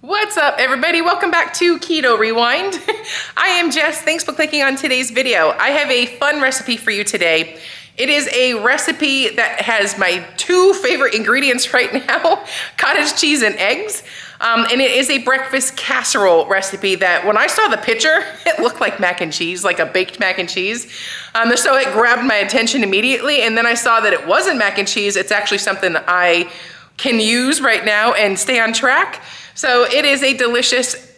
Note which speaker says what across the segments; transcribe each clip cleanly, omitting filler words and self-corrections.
Speaker 1: What's up, everybody? Welcome back to Keto Rewind. I am Jess. Thanks for clicking on today's video. I have a fun recipe for you today. It is a recipe that has my two favorite ingredients right now, cottage cheese and eggs. And it is a breakfast casserole recipe that when I saw the picture, it looked like mac and cheese, like a baked mac and cheese. So it grabbed my attention immediately. And then I saw that it wasn't mac and cheese. It's actually something I can use right now and stay on track. So it is a delicious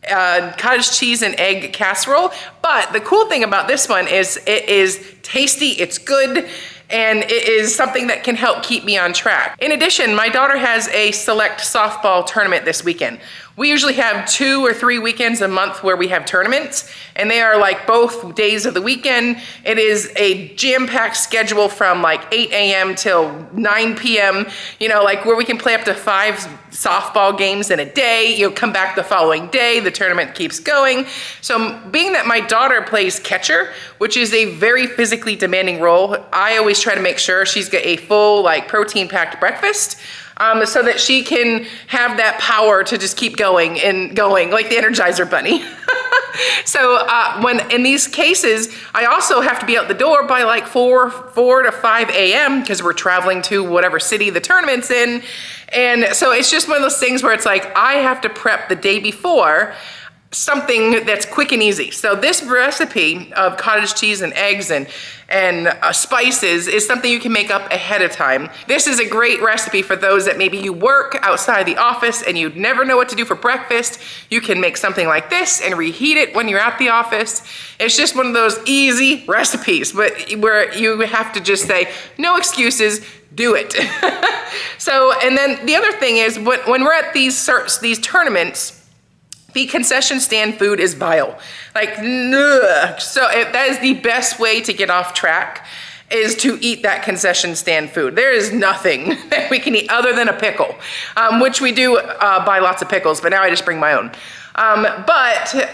Speaker 1: cottage cheese and egg casserole. But the cool thing about this one is it is tasty, it's good, and it is something that can help keep me on track. In addition, my daughter has a select softball tournament this weekend. We usually have 2 or 3 weekends a month where we have tournaments, and they are like both days of the weekend. It is a jam-packed schedule from like 8 a.m. till 9 p.m., you know, like where we can play up to 5 softball games in a day. You'll come back the following day, the tournament keeps going. So being that my daughter plays catcher, which is a very physically demanding role, I always try to make sure she's got a full like protein-packed breakfast. So that she can have that power to just keep going and going, like the Energizer Bunny. So when in these cases, I also have to be out the door by like 4 to 5 a.m. because we're traveling to whatever city the tournament's in. And so it's just one of those things where it's like, I have to prep the day before something that's quick and easy. So this recipe of cottage cheese and eggs and spices is something you can make up ahead of time. This is a great recipe for those that maybe you work outside the office and you'd never know what to do for breakfast. You can make something like this and reheat it when you're at the office. It's just one of those easy recipes, but where you have to just say, no excuses, do it. So, and then the other thing is when we're at these tournaments, the concession stand food is vile. Like, ugh. So that is the best way to get off track, is to eat that concession stand food. There is nothing that we can eat other than a pickle, which we do buy lots of pickles, but now I just bring my own. But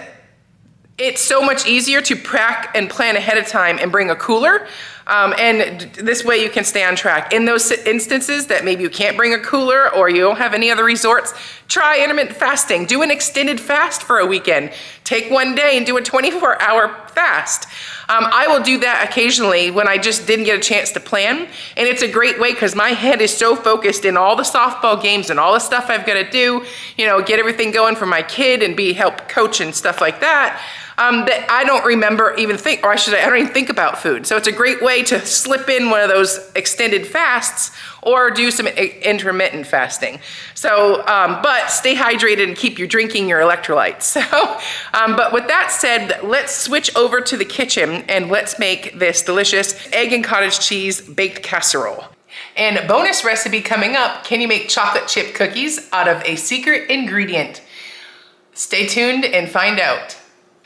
Speaker 1: it's so much easier to pack and plan ahead of time and bring a cooler. And this way you can stay on track. In those instances that maybe you can't bring a cooler or you don't have any other resorts, try intermittent fasting. Do an extended fast for a weekend. Take one day and do a 24-hour fast. I will do that occasionally when I just didn't get a chance to plan. And it's a great way because my head is so focused in all the softball games and all the stuff I've got to do, you know, get everything going for my kid and help coach and stuff like that. That I don't remember even think, or I should say, I don't even think about food. So it's a great way to slip in one of those extended fasts or do some intermittent fasting. So, but stay hydrated and keep you drinking your electrolytes. So, but with that said, let's switch over to the kitchen and let's make this delicious egg and cottage cheese baked casserole. And bonus recipe coming up, can you make chocolate chip cookies out of a secret ingredient? Stay tuned and find out.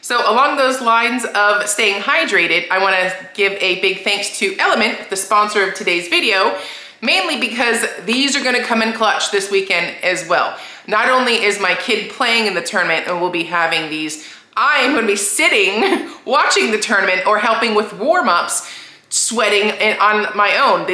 Speaker 1: So along those lines of staying hydrated, I want to give a big thanks to Element, the sponsor of today's video, mainly because these are going to come in clutch this weekend as well. Not only is my kid playing in the tournament and we'll be having these, I am going to be sitting watching the tournament or helping with warm-ups, sweating on my own.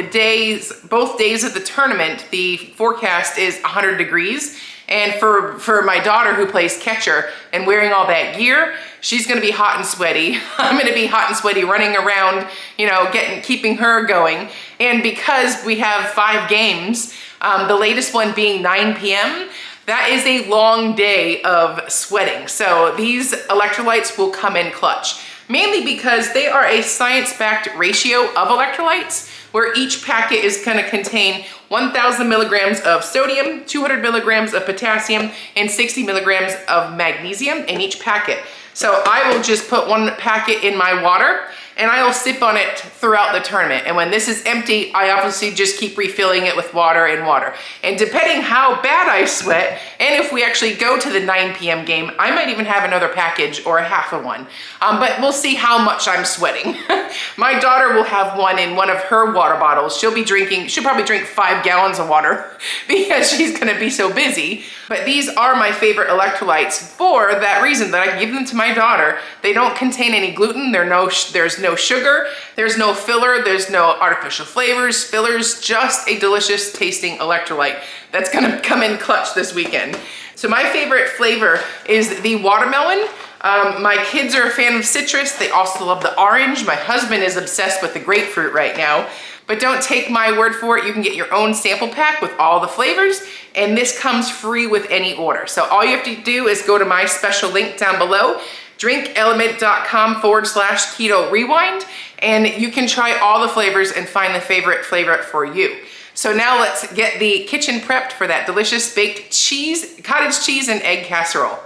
Speaker 1: Both days of the tournament, the forecast is 100 degrees. And for my daughter who plays catcher and wearing all that gear, she's gonna be hot and sweaty. I'm gonna be hot and sweaty running around, you know, keeping her going. And because we have 5 games, the latest one being 9 p.m., that is a long day of sweating. So these electrolytes will come in clutch, mainly because they are a science-backed ratio of electrolytes, where each packet is going to contain 1,000 milligrams of sodium, 200 milligrams of potassium, and 60 milligrams of magnesium in each packet. So I will just put one packet in my water and I will sip on it throughout the tournament. And when this is empty, I obviously just keep refilling it with water and water. And depending how bad I sweat, and if we actually go to the 9 p.m. game, I might even have another package or a half of one. But we'll see how much I'm sweating. My daughter will have one in one of her water bottles. She'll probably drink 5 gallons of water because she's gonna be so busy. But these are my favorite electrolytes for that reason, that I give them to my daughter. They don't contain any gluten, there's no no sugar, there's no filler, there's no artificial flavors, fillers, just a delicious tasting electrolyte that's gonna come in clutch this weekend. So my favorite flavor is the watermelon. My kids are a fan of citrus. They also love the orange. My husband is obsessed with the grapefruit right now. But don't take my word for it. You can get your own sample pack with all the flavors, and this comes free with any order. So all you have to do is go to my special link down below, drinkelement.com/keto rewind, and you can try all the flavors and find the favorite flavor for you. So now let's get the kitchen prepped for that delicious baked cottage cheese and egg casserole.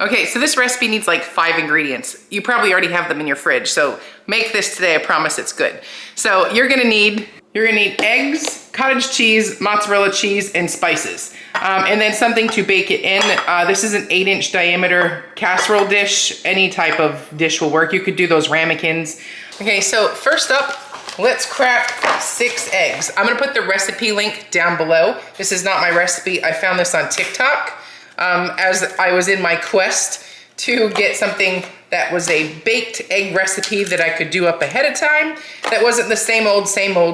Speaker 1: Okay, so this recipe needs like 5 ingredients. You probably already have them in your fridge, so make this today, I promise it's good. So you're gonna need eggs, cottage cheese, mozzarella cheese, and spices. And then something to bake it in. This is an 8-inch diameter casserole dish. Any type of dish will work. You could do those ramekins. Okay, so first up, let's crack 6 eggs. I'm gonna put the recipe link down below. This is not my recipe. I found this on TikTok. As I was in my quest to get something that was a baked egg recipe that I could do up ahead of time that wasn't the same old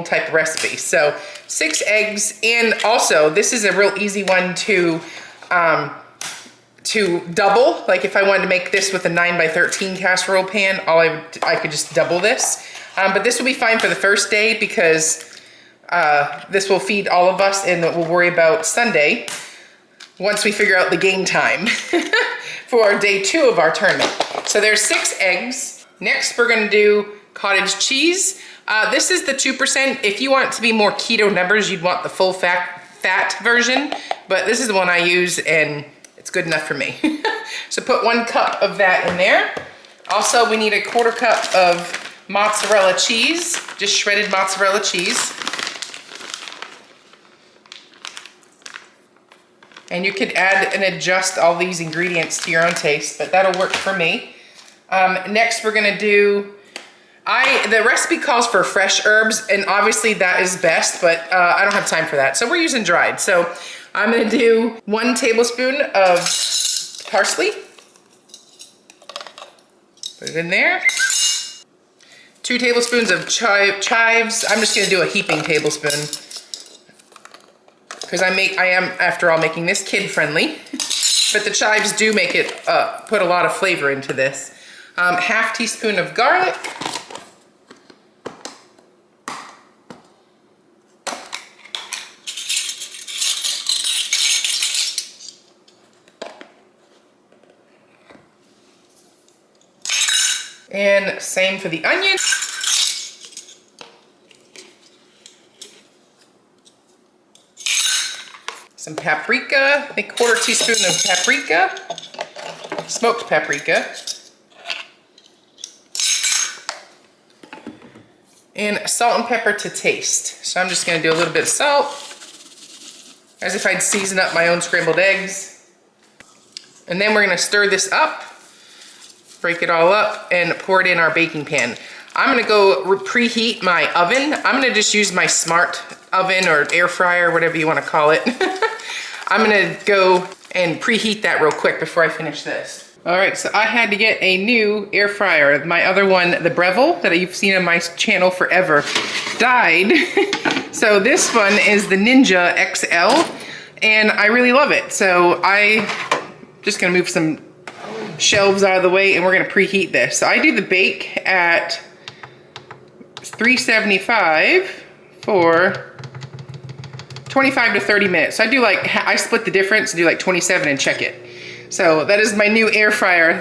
Speaker 1: type of recipe. So 6 eggs, and also this is a real easy one to double. Like if I wanted to make this with a 9x13 casserole pan, I could just double this. But this will be fine for the first day because this will feed all of us, and we'll worry about Sunday once we figure out the game time for day 2 of our tournament. So there's 6 eggs. Next, we're gonna do cottage cheese. This is the 2%. If you want it to be more keto numbers, you'd want the full fat version, but this is the one I use and it's good enough for me. So put 1 cup of that in there. Also, we need a 1/4 cup of mozzarella cheese, just shredded mozzarella cheese. And you could add and adjust all these ingredients to your own taste, but that'll work for me. Next, we're gonna do, the recipe calls for fresh herbs, and obviously that is best, but I don't have time for that. So we're using dried. So I'm gonna do 1 tablespoon of parsley. Put it in there. 2 tablespoons of chives. I'm just gonna do a heaping tablespoon, because I am, after all, making this kid-friendly. But the chives do make it, put a lot of flavor into this. 1/2 teaspoon of garlic. And same for the onion. Some paprika, I think 1/4 teaspoon of paprika, smoked paprika. And salt and pepper to taste. So I'm just gonna do a little bit of salt, as if I'd season up my own scrambled eggs. And then we're gonna stir this up, break it all up, and pour it in our baking pan. I'm gonna go preheat my oven. I'm gonna just use my smart oven or air fryer, whatever you wanna call it. I'm gonna go and preheat that real quick before I finish this. All right, so I had to get a new air fryer. My other one, the Breville, that you've seen on my channel forever, died. So this one is the Ninja XL, and I really love it. So I just gonna move some shelves out of the way, and we're gonna preheat this. So I do the bake at 375 for 25 to 30 minutes. So I do like, I split the difference, do like 27 and check it. So that is my new air fryer.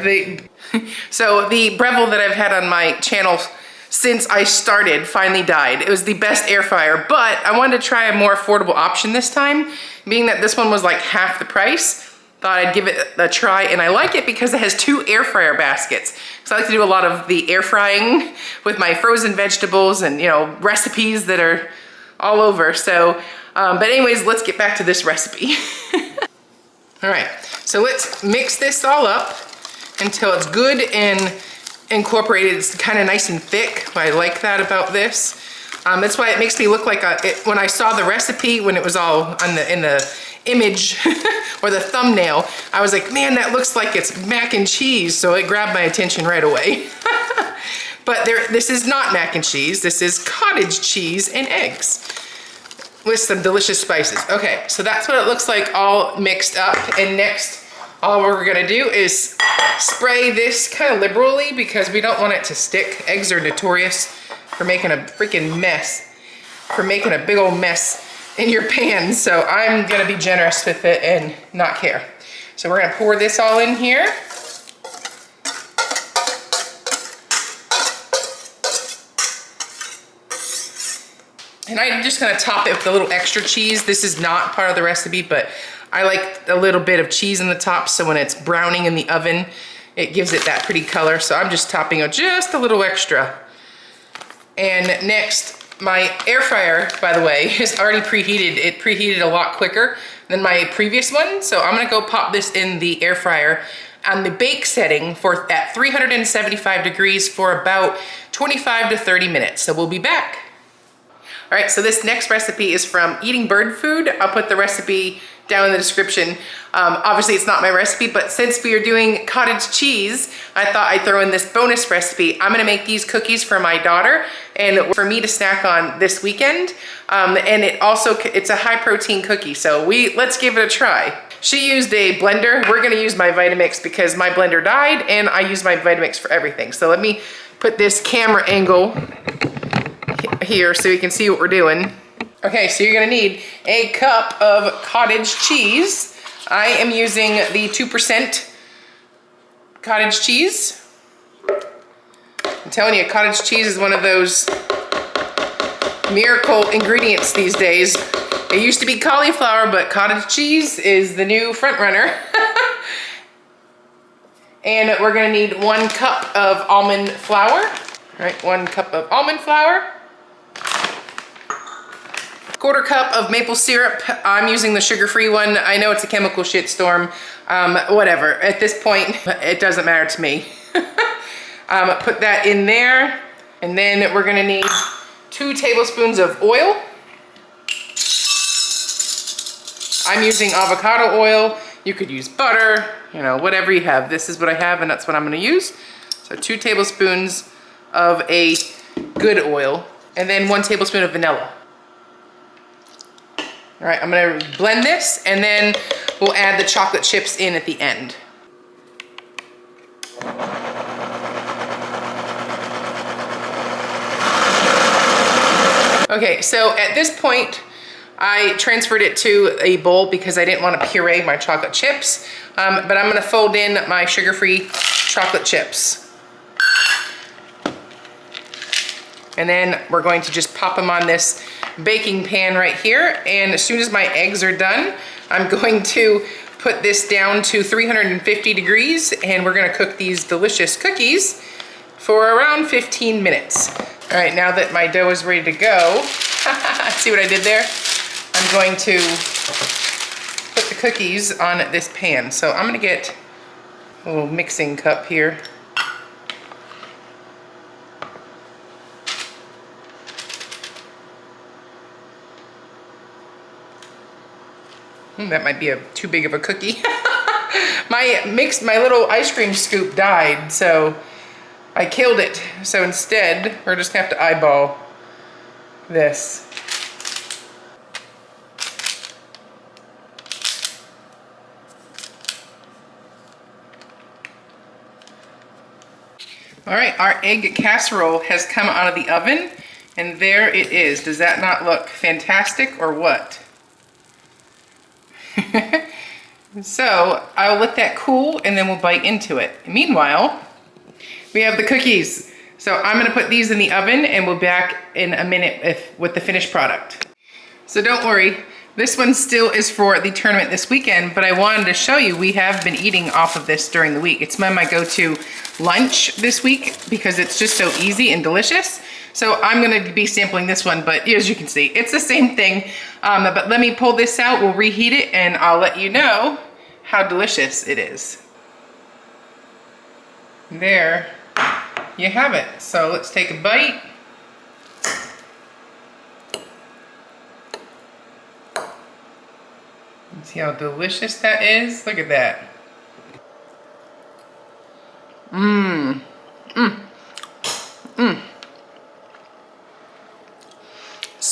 Speaker 1: So the Breville that I've had on my channel since I started finally died. It was the best air fryer, but I wanted to try a more affordable option this time, being that this one was like half the price. Thought I'd give it a try, and I like it because it has 2 air fryer baskets. So I like to do a lot of the air frying with my frozen vegetables and, you know, recipes that are all over. So, but anyways, let's get back to this recipe. All right, so let's mix this all up until it's good and incorporated. It's kind of nice and thick. I like that about this. That's why it makes me look like when I saw the recipe, when it was all in the image or the thumbnail, I was like, man, that looks like it's mac and cheese. So it grabbed my attention right away. But this is not mac and cheese. This is cottage cheese and eggs with some delicious spices. Okay, so that's what it looks like all mixed up. And next, all we're gonna do is spray this kind of liberally because we don't want it to stick. Eggs are notorious for making a freaking mess, for making a big old mess in your pan. So I'm gonna be generous with it and not care. So we're gonna pour this all in here. And I'm just gonna top it with a little extra cheese. This is not part of the recipe, but I like a little bit of cheese in the top, so when it's browning in the oven, it gives it that pretty color. So I'm just topping it just a little extra. And next, my air fryer, by the way, is already preheated. It preheated a lot quicker than my previous one. So I'm gonna go pop this in the air fryer on the bake setting at 375 degrees for about 25 to 30 minutes. So we'll be back. All right, so this next recipe is from Eating Bird Food. I'll put the recipe down in the description. Obviously it's not my recipe, but since we are doing cottage cheese, I thought I'd throw in this bonus recipe. I'm gonna make these cookies for my daughter and for me to snack on this weekend. And it's a high protein cookie, so let's give it a try. She used a blender. We're gonna use my Vitamix because my blender died and I use my Vitamix for everything. So let me put this camera angle here so you can see what we're doing. Okay, so you're gonna need a cup of cottage cheese. I am using the 2% cottage cheese. I'm telling you, cottage cheese is one of those miracle ingredients these days. It used to be cauliflower, but cottage cheese is the new front runner. And we're gonna need 1 cup of almond flour. All right, 1 cup of almond flour. 1/4 cup of maple syrup. I'm using the sugar-free one. I know it's a chemical shitstorm. Whatever. At this point, it doesn't matter to me. Put that in there. And then we're gonna need 2 tablespoons of oil. I'm using avocado oil. You could use butter, you know, whatever you have. This is what I have and that's what I'm gonna use. So 2 tablespoons of a good oil. And then 1 tablespoon of vanilla. All right, I'm gonna blend this and then we'll add the chocolate chips in at the end. Okay, so at this point, I transferred it to a bowl because I didn't want to puree my chocolate chips, but I'm gonna fold in my sugar-free chocolate chips. And then we're going to just pop them on this baking pan right here. And as soon as my eggs are done, I'm going to put this down to 350 degrees and we're gonna cook these delicious cookies for around 15 minutes. All right, now that my dough is ready to go, see what I did there? I'm going to put the cookies on this pan. So I'm gonna get a little mixing cup here. That might be too big of a cookie. My little ice cream scoop died, so I killed it. So instead, we're just gonna have to eyeball this. All right, our egg casserole has come out of the oven, and there it is. Does that not look fantastic or what? So I'll let that cool and then we'll bite into it. Meanwhile, we have the cookies. So I'm gonna put these in the oven and we'll be back in a minute with the finished product. So don't worry, this one still is for the tournament this weekend, but I wanted to show you we have been eating off of this during the week. It's my go-to lunch this week because it's just so easy and delicious. So I'm gonna be sampling this one, but as you can see, it's the same thing. But let me pull this out, we'll reheat it, and I'll let you know how delicious it is. There you have it. So let's take a bite. See how delicious that is? Look at that.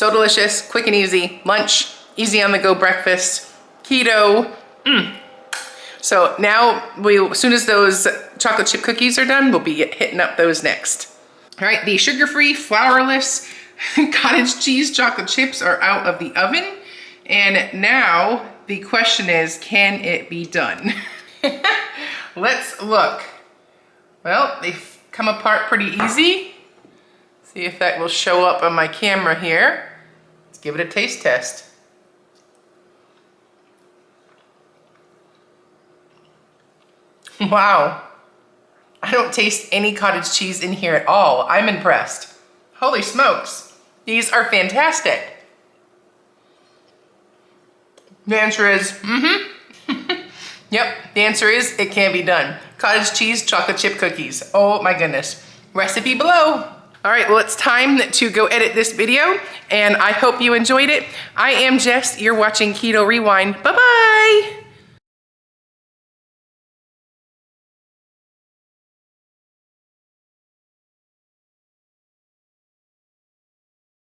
Speaker 1: So delicious, quick and easy, lunch, easy on the go breakfast, keto. So now, as soon as those chocolate chip cookies are done, we'll be hitting up those next. All right, the sugar-free, flourless cottage cheese chocolate chips are out of the oven. And now the question is, can it be done? Let's look. Well, they've come apart pretty easy. See if that will show up on my camera here. Let's give it a taste test. Wow. I don't taste any cottage cheese in here at all. I'm impressed. Holy smokes. These are fantastic. The answer is, Yep, the answer is it can be done. Cottage cheese chocolate chip cookies. Oh my goodness. Recipe below. All right, well, it's time to go edit this video, and I hope you enjoyed it. I am Jess. You're watching Keto Rewind. Bye-bye.